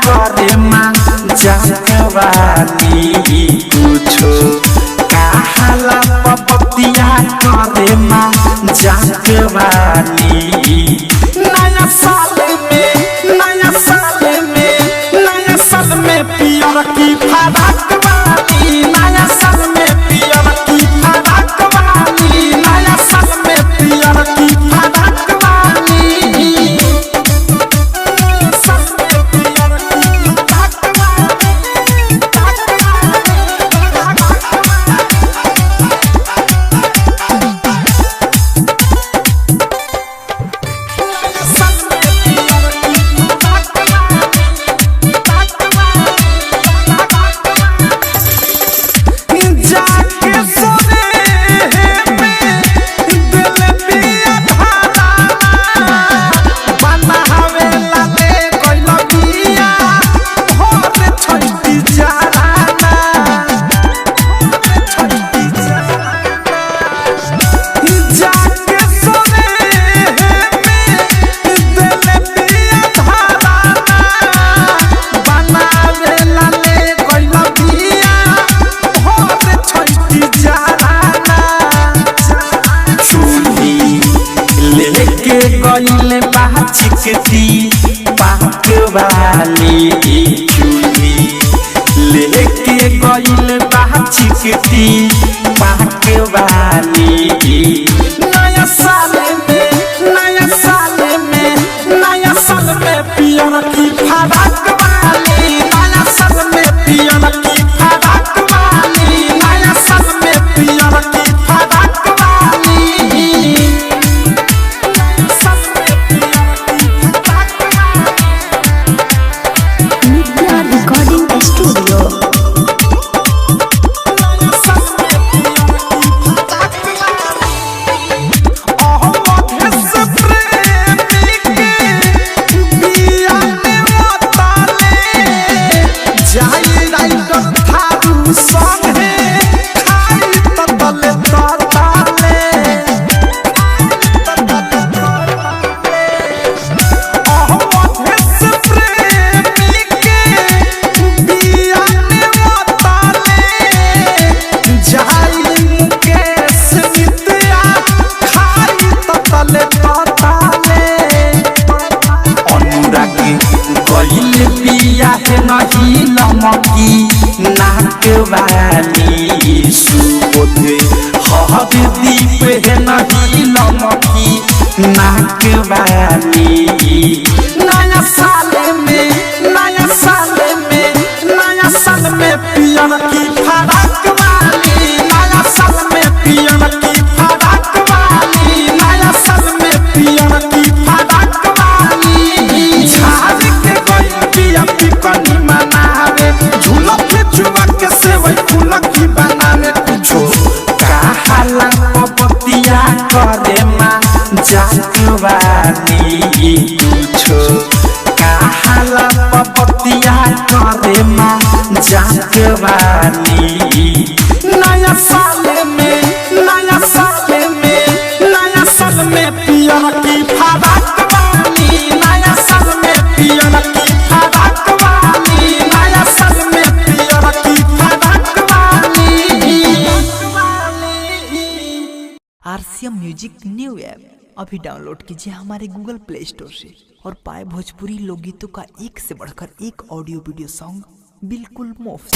करे माँ जागवानी कुछो कहाला पपतिया करे माँ जागवानी नया साल में पियर की फराक वाली नया साल में पियर की फराक वाली नया साल में पियर की फराक वाली गइले बाचिकती पाक वाली चूड़ी लेके गइले बाचिकती पाक वाली नया साल में पियर की फराक वाली नया साल में पियर की फराक वाली नया साल में पियर की फराक वाली नहीं लमकी नाक वाली सुबोध हर दीप है नहीं लमकी नाक वाली नया साल में पियर की फराक वाली नया साल में पियर की फराक वाली नया साल में पियर की फराक वाली झाड़ के गई पिया पिपनी मनावे झूला पे चुवा के सेवई फूल की बनावे कुछो कहाला पपतिया करे माँ जागवानी कुछो कहाला पपतिया करे माँ जागवानी नया साल में पियर की फराक वाली नया साल में पियर की फराक वाली नया साल में पियर की फराक वाली। आरसीएम म्यूजिक न्यू ऐप अभी डाउनलोड कीजिए हमारे गूगल प्ले स्टोर से और पाए भोजपुरी लोकगीतों का एक से बढ़कर एक ऑडियो वीडियो सॉन्ग बिल्कुल मुफ्त।